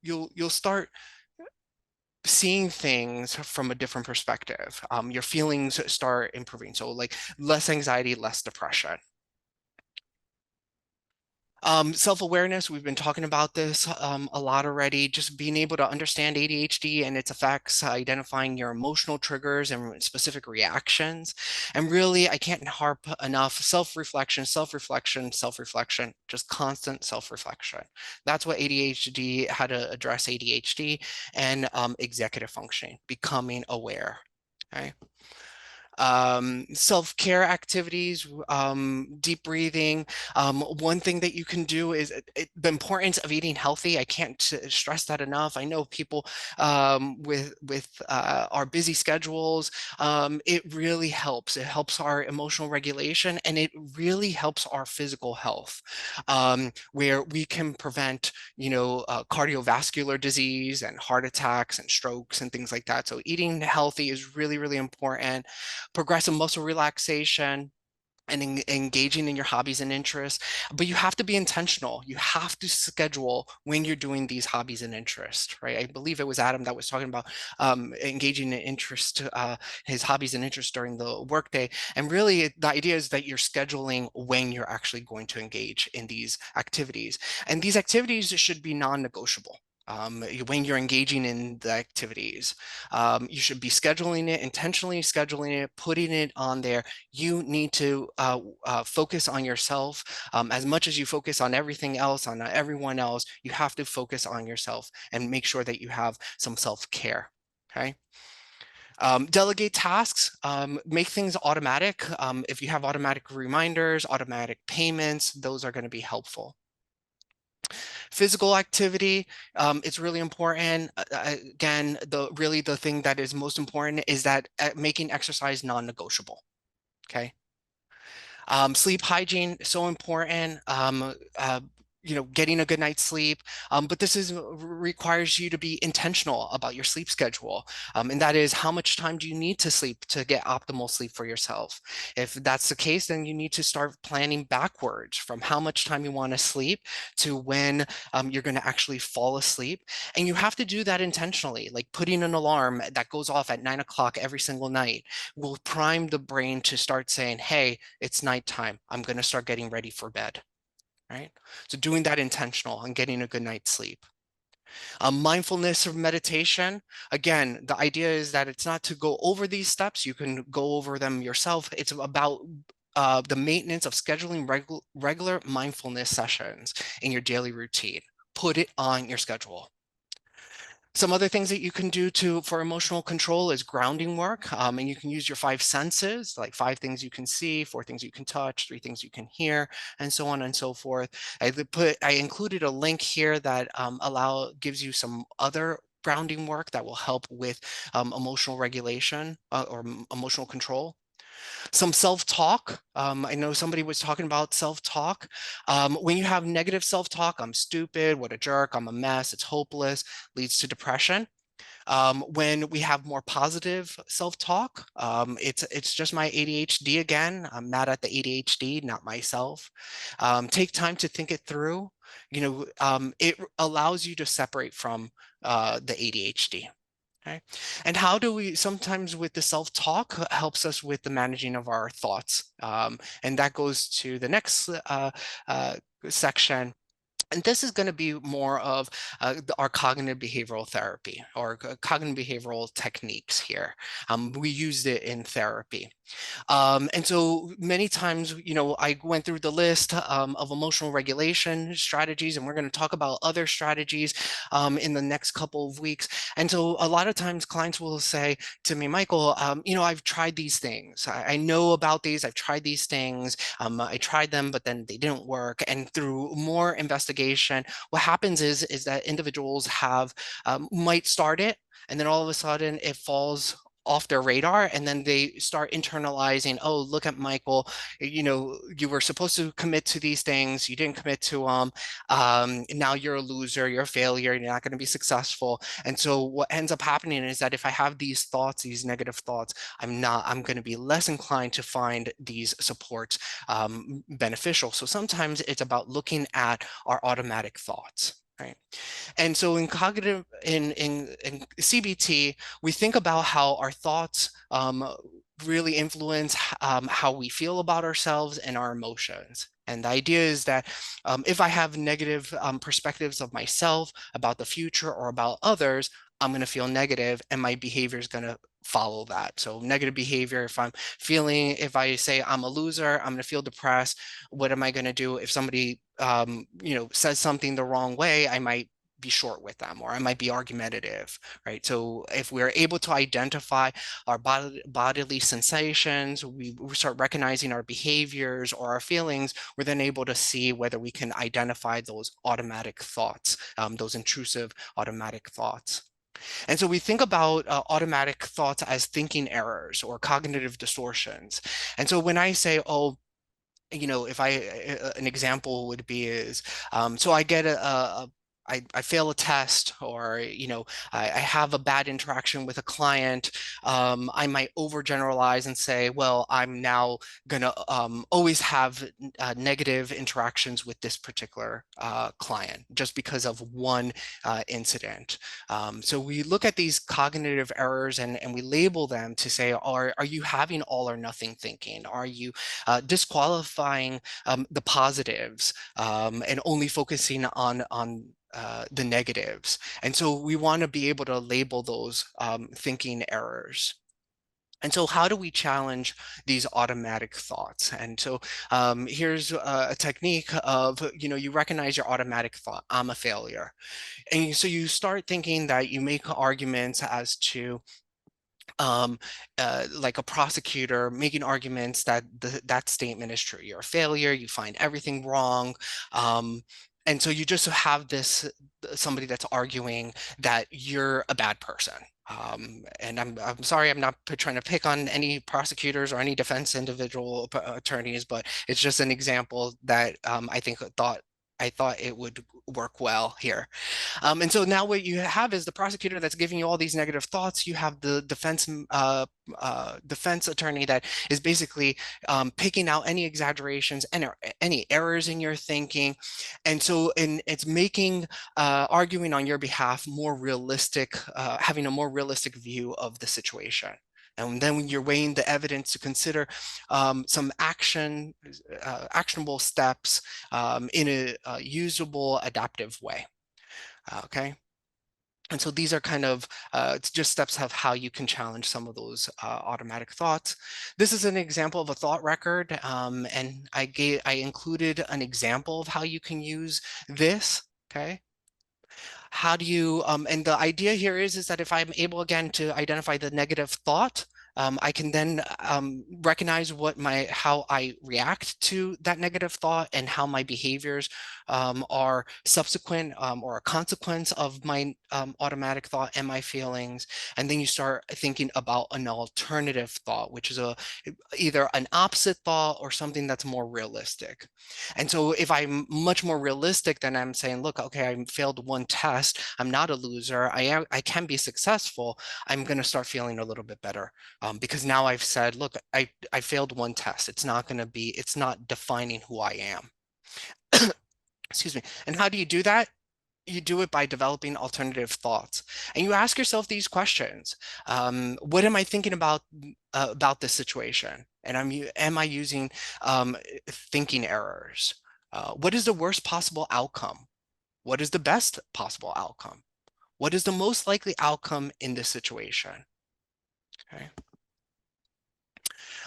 you'll start seeing things from a different perspective. Your feelings start improving. So like less anxiety, less depression. Self-awareness, we've been talking about this a lot already, just being able to understand ADHD and its effects, identifying your emotional triggers and specific reactions. And really, I can't harp enough, self-reflection, self-reflection, self-reflection, just constant self-reflection. That's what ADHD, how to address ADHD and executive functioning, becoming aware. Okay. Self-care activities, deep breathing. One thing that you can do is the importance of eating healthy. I can't stress that enough. I know people with our busy schedules, it really helps. It helps our emotional regulation and it really helps our physical health, where we can prevent, cardiovascular disease and heart attacks and strokes and things like that. So eating healthy is really, really important. Progressive muscle relaxation and engaging in your hobbies and interests. But you have to be intentional. You have to schedule when you're doing these hobbies and interests, right? I believe it was Adam that was talking about engaging in interest, his hobbies and interests during the workday. And really the idea is that you're scheduling when you're actually going to engage in these activities. And these activities should be non-negotiable. When you're engaging in the activities, you should be scheduling it, intentionally scheduling it, putting it on there. You need to focus on yourself as much as you focus on everything else, on everyone else. You have to focus on yourself and make sure that you have some self-care. Okay. Delegate tasks, make things automatic. If you have automatic reminders, automatic payments, those are going to be helpful. Physical activity, it's really important. Again, the thing that is most important is that making exercise non-negotiable. Okay. Sleep hygiene, so important. Getting a good night's sleep. But this requires you to be intentional about your sleep schedule. And that is, how much time do you need to sleep to get optimal sleep for yourself? If that's the case, then you need to start planning backwards from how much time you want to sleep to when you're going to actually fall asleep. And you have to do that intentionally, like putting an alarm that goes off at 9 o'clock every single night will prime the brain to start saying, hey, it's nighttime. I'm going to start getting ready for bed. Right? So doing that intentional and getting a good night's sleep. Mindfulness or meditation, again, the idea is that it's not to go over these steps. You can go over them yourself. It's about the maintenance of scheduling regular mindfulness sessions in your daily routine. Put it on your schedule. Some other things that you can do for emotional control is grounding work, and you can use your 5 senses, like 5 things you can see, 4 things you can touch, 3 things you can hear, and so on and so forth. I included a link here that gives you some other grounding work that will help with emotional regulation or emotional control. Some self-talk. I know somebody was talking about self-talk. When you have negative self-talk, I'm stupid, what a jerk, I'm a mess, it's hopeless, leads to depression. When we have more positive self-talk, it's just my ADHD again. I'm mad at the ADHD, not myself. Take time to think it through. It allows you to separate from the ADHD. Okay. And how do we sometimes with the self-talk helps us with the managing of our thoughts. And that goes to the next section. And this is going to be more of our cognitive behavioral therapy or cognitive behavioral techniques here. We used it in therapy. And so many times, I went through the list of emotional regulation strategies, and we're going to talk about other strategies in the next couple of weeks. And so a lot of times clients will say to me, Michael, I've tried these things. I know about these. I've tried these things. I tried them, but then they didn't work. And through more investigation, what happens is that individuals might start it, and then all of a sudden it falls off their radar, and then they start internalizing, oh, look at Michael, you were supposed to commit to these things, you didn't commit to them, now you're a loser, you're a failure, you're not going to be successful. And so what ends up happening is that if I have these thoughts, these negative thoughts, I'm going to be less inclined to find these supports beneficial. So sometimes it's about looking at our automatic thoughts. Right. And so in cognitive, in CBT, we think about how our thoughts really influence how we feel about ourselves and our emotions. And the idea is that if I have negative perspectives of myself, about the future, or about others, I'm going to feel negative, and my behavior is going to follow that. So negative behavior, if I say I'm a loser, I'm going to feel depressed. What am I going to do if somebody, says something the wrong way? I might be short with them, or I might be argumentative, right? So if we're able to identify our bodily sensations, we start recognizing our behaviors or our feelings, we're then able to see whether we can identify those automatic thoughts, those intrusive automatic thoughts. And so we think about automatic thoughts as thinking errors or cognitive distortions. And so when I say, oh, if an example would be is, so I get I fail a test, or I have a bad interaction with a client, I might overgeneralize and say, well, I'm now gonna always have negative interactions with this particular client just because of one incident. So we look at these cognitive errors, and we label them to say, are you having all or nothing thinking? Are you disqualifying the positives and only focusing on the negatives? And so we want to be able to label those thinking errors. And so how do we challenge these automatic thoughts? And so here's a technique of, you recognize your automatic thought, I'm a failure. And so you start thinking that you make arguments as to, like a prosecutor making arguments that that statement is true. You're a failure, you find everything wrong. And so you just have somebody that's arguing that you're a bad person. And I'm sorry, I'm not trying to pick on any prosecutors or any defense individual attorneys, but it's just an example that I thought it would work well here. And so now what you have is the prosecutor that's giving you all these negative thoughts. You have the defense attorney that is basically picking out any exaggerations and any errors in your thinking. And so it's making arguing on your behalf more realistic, having a more realistic view of the situation. And then when you're weighing the evidence to consider some actionable steps in a usable, adaptive way. Okay. And so these are kind of it's just steps of how you can challenge some of those automatic thoughts. This is an example of a thought record, and I included an example of how you can use this. Okay. How do you, and the idea here is that if I'm able again to identify the negative thought, I can then recognize how I react to that negative thought and how my behaviors are subsequent or a consequence of my automatic thought and my feelings. And then you start thinking about an alternative thought, which is either an opposite thought or something that's more realistic. And so if I'm much more realistic, then I'm saying, look, okay, I failed one test. I'm not a loser. I can be successful. I'm going to start feeling a little bit better because now I've said, look, I failed one test. It's not defining who I am. Excuse me. And how do you do that? You do it by developing alternative thoughts. And you ask yourself these questions. What am I thinking about this situation? And am I using thinking errors? What is the worst possible outcome? What is the best possible outcome? What is the most likely outcome in this situation? Okay.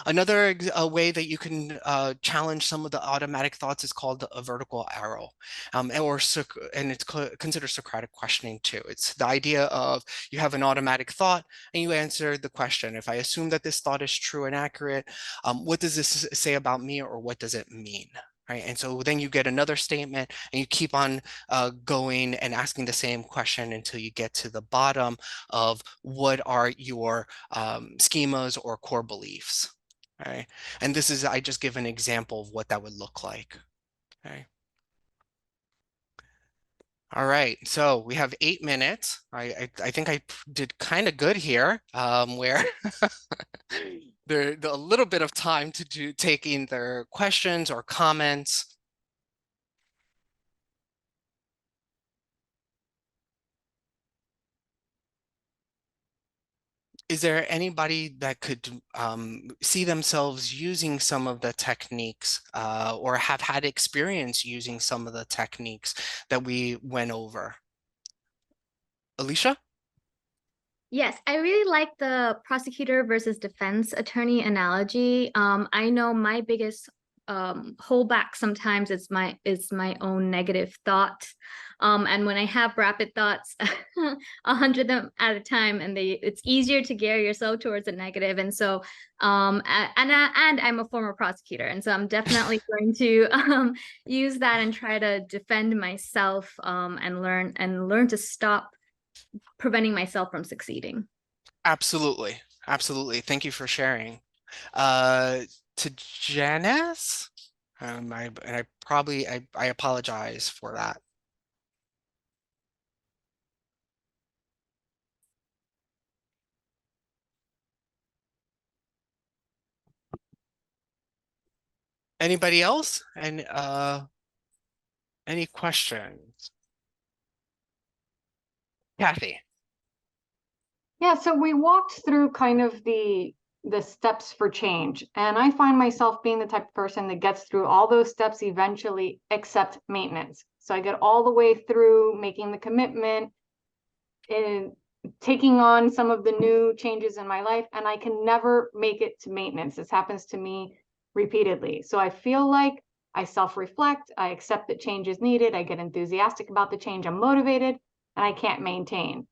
Another way that you can challenge some of the automatic thoughts is called a vertical arrow, and it's considered Socratic questioning too. It's the idea of you have an automatic thought and you answer the question. If I assume that this thought is true and accurate, what does this say about me, or what does it mean? Right. And so then you get another statement and you keep on going and asking the same question until you get to the bottom of what are your schemas or core beliefs. Okay. And I just give an example of what that would look like. Okay. All right, so we have 8 minutes. I think I did kind of good here, where there's a little bit of time to take either questions or comments. is there anybody that could see themselves using some of the techniques or have had experience using some of the techniques that we went over? Alicia? Yes, I really like the prosecutor versus defense attorney analogy. I know my biggest holdback sometimes is my own negative thoughts. And when I have rapid thoughts, 100 them at a time, and it's easier to gear yourself towards a negative. And so, and I'm a former prosecutor, and so I'm definitely going to use that and try to defend myself, and learn to stop preventing myself from succeeding. Absolutely. Absolutely. Thank you for sharing. Uh, to Janice? I apologize for that. Anybody else? And any questions? Kathy. Yeah, so we walked through kind of the steps for change, and I find myself being the type of person that gets through all those steps eventually, except maintenance. So I get all the way through making the commitment and taking on some of the new changes in my life, and I can never make it to maintenance. This happens to me repeatedly. So I feel like I self-reflect, I accept that change is needed, I get enthusiastic about the change, I'm motivated, and I can't maintain.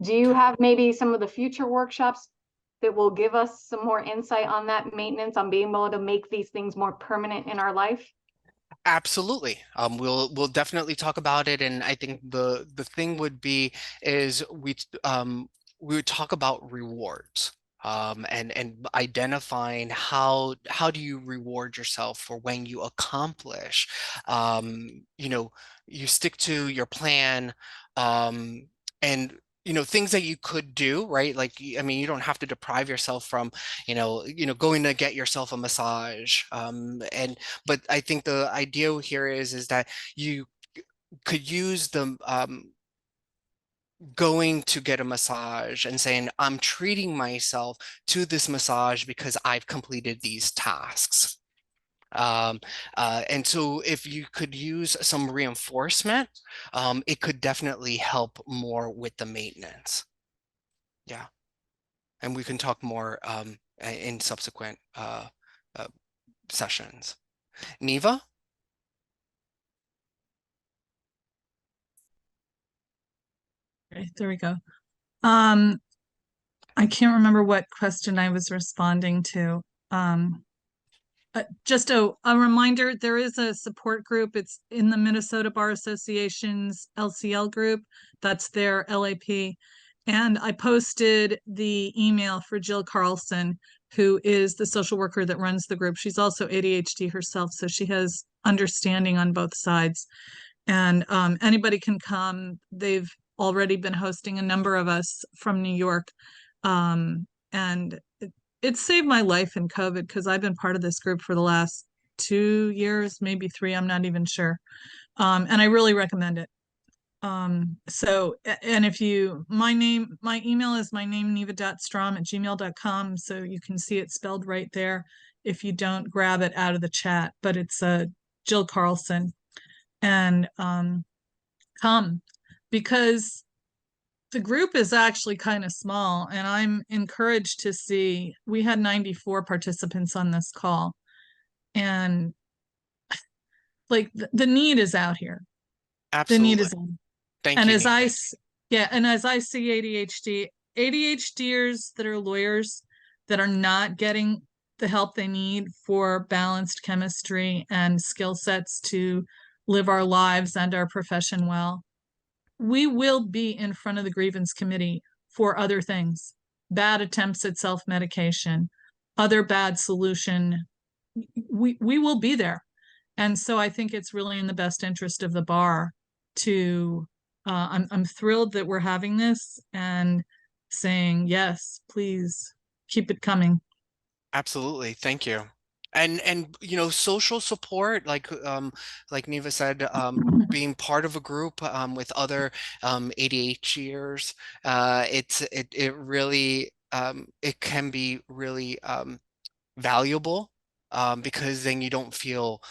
Do you have maybe some of the future workshops that will give us some more insight on that maintenance, on being able to make these things more permanent in our life? Absolutely. We'll definitely talk about it, and I think the thing would be is we would talk about rewards. And identifying how do you reward yourself for when you accomplish, you know, you stick to your plan, and things that you could do, right? Like, I mean, you don't have to deprive yourself from, going to get yourself a massage, but I think the idea here is that you could use the going to get a massage and saying, I'm treating myself to this massage because I've completed these tasks. And so if you could use some reinforcement, it could definitely help more with the maintenance. Yeah. And we can talk more in subsequent uh, sessions. Neva? Okay, there we go. I can't remember what question I was responding to. Just a reminder, there is a support group. It's in the Minnesota Bar Association's LCL group. That's their LAP. And I posted the email for Jill Carlson, who is the social worker that runs the group. She's also ADHD herself, so she has understanding on both sides. And anybody can come. They've already been hosting a number of us from New York. And it saved my life in COVID because I've been part of this group for the last 2 years, maybe 3, I'm not even sure. And I really recommend it. So, and if you, my email is my name, neva.strom@gmail.com. So you can see it spelled right there if you don't grab it out of the chat, but it's Jill Carlson. And come, because the group is actually kind of small, and I'm encouraged to see we had 94 participants on this call, and like the need is out here. The need Absolutely. is out. Thank And you, as Neva. and as I see ADHDers that are lawyers that are not getting the help they need for balanced chemistry and skill sets to live our lives and our profession well, we will be in front of the grievance committee for other things, bad attempts at self-medication, other bad solution. We will be there. And so I think it's really in the best interest of the bar to, I'm thrilled that we're having this and saying, yes, please keep it coming. Absolutely. Thank you. And social support, like Neva said, being part of a group with other ADHDers, it really it can be really valuable, because then you don't feel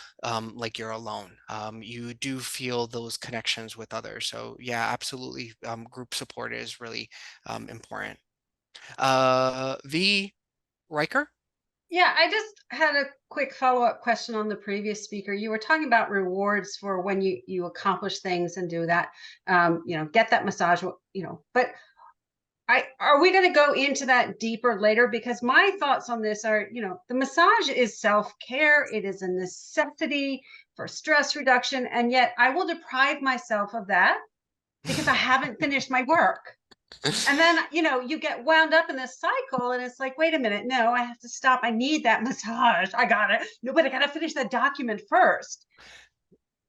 like you're alone. You do feel those connections with others. So yeah, absolutely. Group support is really important. V. Riker? Yeah, I just had a quick follow-up question on the previous speaker. You were talking about rewards for when you accomplish things and do that, get that massage, but are we going to go into that deeper later? Because my thoughts on this are, the massage is self-care. It is a necessity for stress reduction. And yet I will deprive myself of that because I haven't finished my work. And then, you get wound up in this cycle and it's like, wait a minute, no, I have to stop. I need that massage. I got it. No, but I got to finish that document first.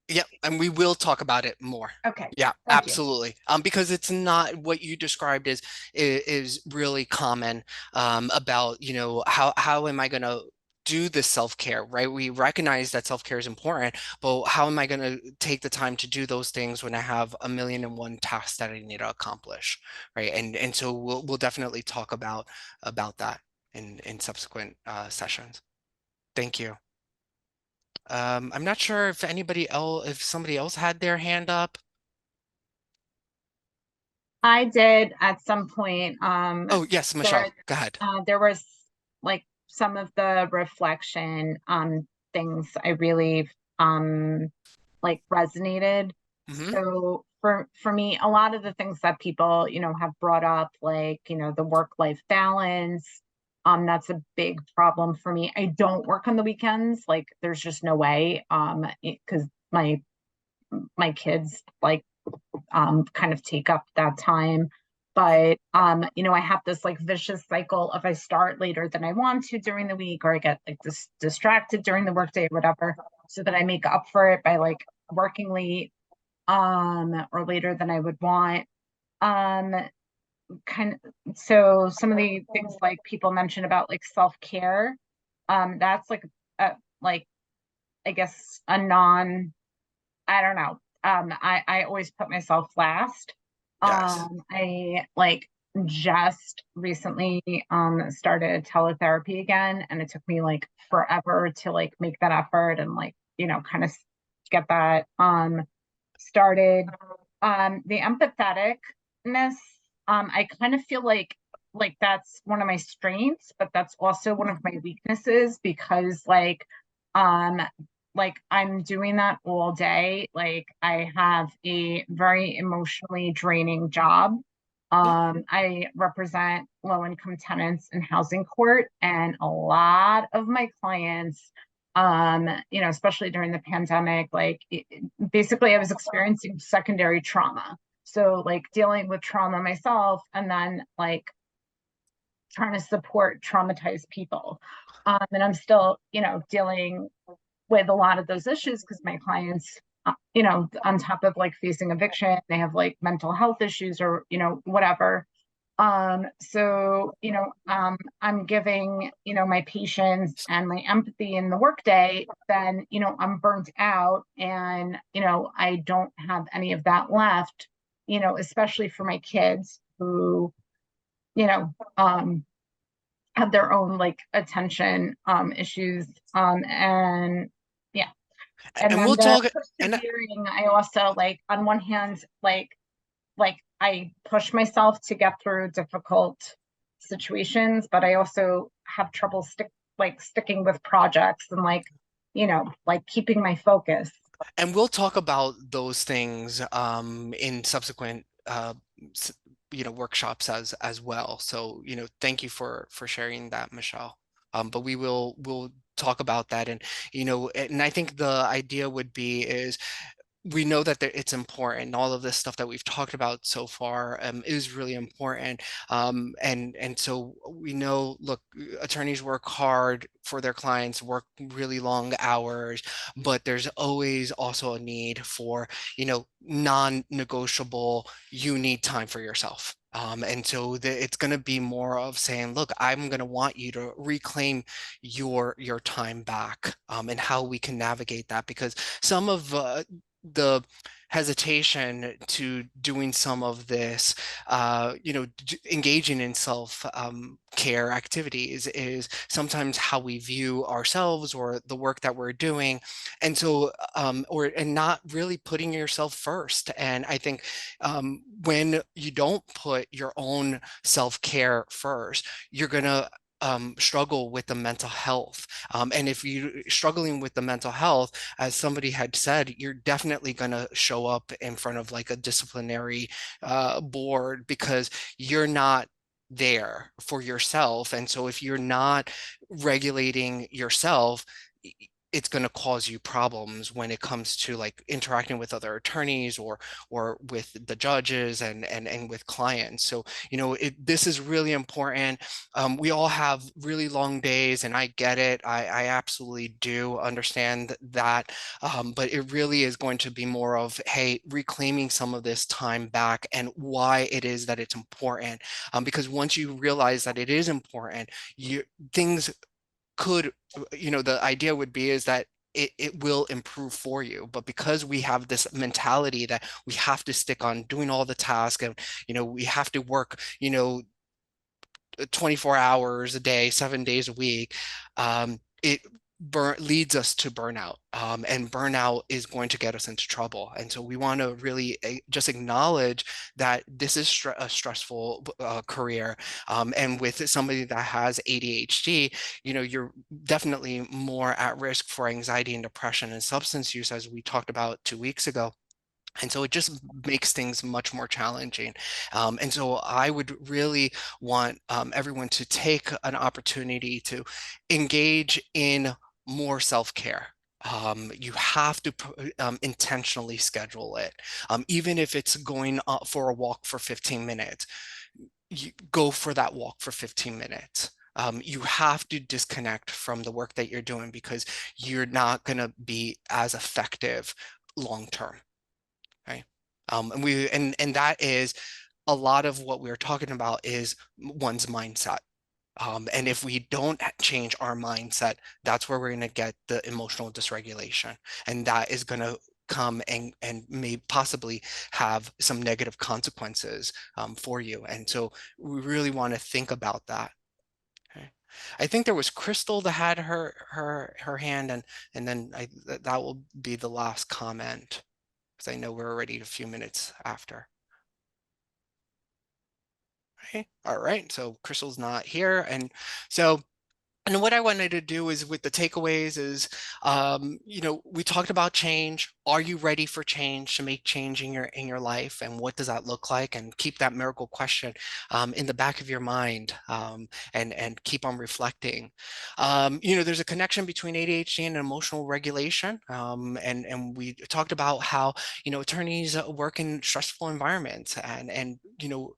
Yep, and we will talk about it more. Okay. Yeah, Thank you. absolutely. Because it's not what you described is really common, about, how am I going to do this self-care, right? We recognize that self-care is important, but how am I going to take the time to do those things when I have a million and one tasks that I need to accomplish, right? And so we'll definitely talk about that in subsequent sessions. Thank you. I'm not sure if if somebody else had their hand up. I did at some point. Oh, yes, Michelle, go ahead. There was like some of the reflection things I really like resonated. Mhm. So for me, a lot of the things that people, have brought up, like, the work-life balance, that's a big problem for me. I don't work on the weekends. Like, there's just no way, because my kids like kind of take up that time. But I have this like vicious cycle of I start later than I want to during the week, or I get like distracted during the workday or whatever, so that I make up for it by like working late or later than I would want. Um so some of the things like people mentioned about like self-care, that's like like I guess a non, I don't know. I always put myself last. Yes. I like just recently started teletherapy again, and it took me like forever to like make that effort and like, kind of get that started. The empatheticness, I kind of feel like that's one of my strengths, but that's also one of my weaknesses because um like I'm doing that all day. Like I have a very emotionally draining job. Yeah. I represent low income tenants in housing court, and a lot of my clients, especially during the pandemic, basically I was experiencing secondary trauma. So like dealing with trauma myself and then like trying to support traumatized people. And I'm still, dealing with a lot of those issues because my clients, on top of like facing eviction, they have like mental health issues or, whatever. So, I'm giving, my patience and my empathy in the workday, then, I'm burnt out and, I don't have any of that left, especially for my kids who, you know, um, have their own like attention issues. And yeah. And And then we'll the talk, and persevering, I also like on one hand, like I push myself to get through difficult situations, but I also have trouble sticking with projects and like keeping my focus. we'll talk about those things in subsequent workshops as well. So, thank you for sharing that, Michelle. But we'll talk about that, and I think the idea would be is we know that it's important. All of this stuff that we've talked about so far is really important. And so we know, look, attorneys work hard for their clients, work really long hours, but there's always also a need for, non-negotiable, you need time for yourself. And so it's going to be more of saying, look, I'm going to want you to reclaim your time back, and how we can navigate that, because some of the hesitation to doing some of this, engaging in self care activities is sometimes how we view ourselves or the work that we're doing. And so, and not really putting yourself first. And I think when you don't put your own self care first, you're going to struggle with the mental health. And if you're struggling with the mental health, as somebody had said, you're definitely going to show up in front of like a disciplinary board because you're not there for yourself. And so if you're not regulating yourself, it's going to cause you problems when it comes to like interacting with other attorneys or with the judges and with clients. So this is really important. We all have really long days, and I get it. I absolutely do understand that, but it really is going to be more of, hey, reclaiming some of this time back and why it is that it's important. Because once you realize that it is important, things could, the idea would be is that it will improve for you. But because we have this mentality that we have to stick on doing all the tasks and, we have to work, 24 hours a day, 7 days a week, it leads us to burnout. And burnout is going to get us into trouble. And so we want to really just acknowledge that this is a stressful career. And with somebody that has ADHD, you're definitely more at risk for anxiety and depression and substance use, as we talked about 2 weeks ago. And so it just makes things much more challenging. And so I would really want everyone to take an opportunity to engage in more self-care. You have to intentionally schedule it. Even if it's going for a walk for 15 minutes, you go for that walk for 15 minutes. You have to disconnect from the work that you're doing because you're not going to be as effective long term. Right. And that is a lot of what we're talking about is one's mindset. And if we don't change our mindset, that's where we're going to get the emotional dysregulation. And that is going to come and may possibly have some negative consequences for you. And so we really want to think about that. Okay. I think there was Crystal that had her hand, and then that will be the last comment, because I know we're already a few minutes after. Okay. All right. So Crystal's not here. And so, and what I wanted to do is with the takeaways is, we talked about change. Are you ready for change, to make change in your life? And what does that look like? And keep that miracle question in the back of your mind, and keep on reflecting. There's a connection between ADHD and emotional regulation. And we talked about how, attorneys work in stressful environments and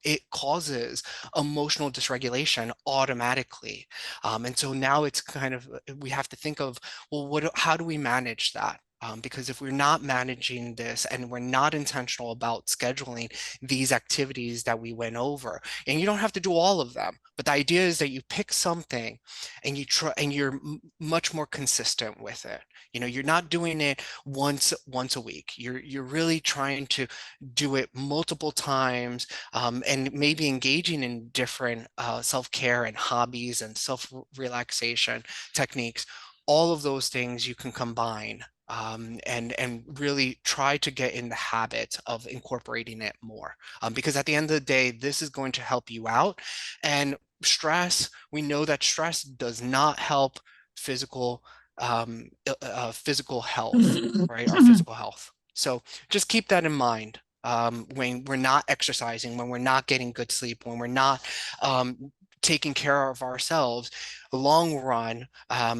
it causes emotional dysregulation automatically. And so now it's kind of, we have to think of, well, how do we manage that? Because if we're not managing this and we're not intentional about scheduling these activities that we went over, and you don't have to do all of them, but the idea is that you pick something and you try, and you're much more consistent with it. You're not doing it once a week. You're really trying to do it multiple times, and maybe engaging in different self-care and hobbies and self-relaxation techniques. All of those things you can combine, and really try to get in the habit of incorporating it more, because at the end of the day, this is going to help you out. And stress, we know that stress does not help physical physical health, right? Our physical health. So just keep that in mind. When we're not exercising, when we're not getting good sleep, when we're not taking care of ourselves, the long run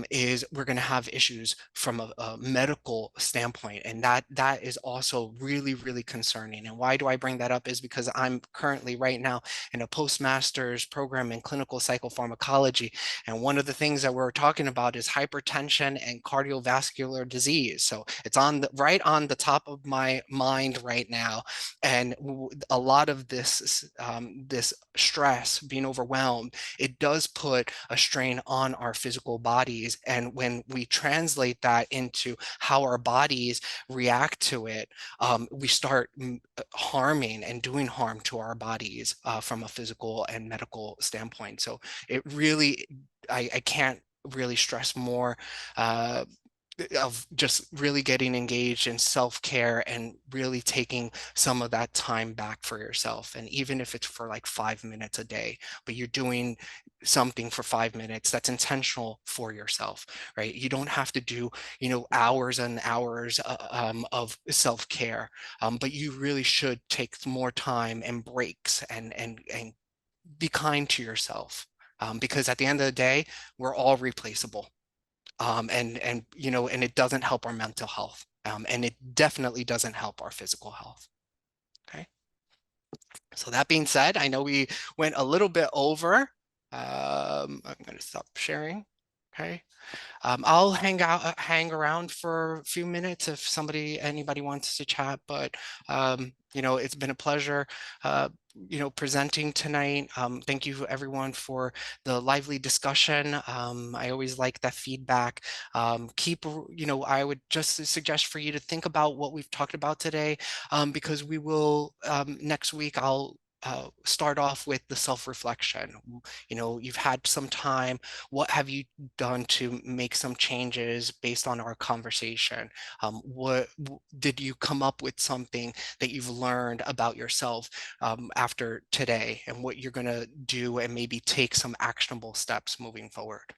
is we're going to have issues from a medical standpoint. And that is also really, really concerning. And why do I bring that up is because I'm currently right now in a postmaster's program in clinical psychopharmacology. And one of the things that we're talking about is hypertension and cardiovascular disease. So it's right on the top of my mind right now. And a lot of this, this stress, being overwhelmed, it does put a strain on our physical bodies. And when we translate that into how our bodies react to it, we start harming and doing harm to our bodies from a physical and medical standpoint. So it really, I can't really stress more of just really getting engaged in self-care and really taking some of that time back for yourself. And even if it's for like 5 minutes a day, but you're doing something for 5 minutes that's intentional for yourself, right? You don't have to do, hours and hours of self-care, but you really should take more time and breaks and be kind to yourself. Because at the end of the day, we're all replaceable. And it doesn't help our mental health, and it definitely doesn't help our physical health. Okay. So that being said, I know we went a little bit over. I'm going to stop sharing. Okay. I'll hang around for a few minutes if anybody wants to chat, but it's been a pleasure, presenting tonight. Thank you everyone for the lively discussion. I always like that feedback. I would just suggest for you to think about what we've talked about today, because we will, next week, I'll start off with the self-reflection. You've had some time. What have you done to make some changes based on our conversation? Did you come up with something that you've learned about yourself after today, and what you're going to do and maybe take some actionable steps moving forward?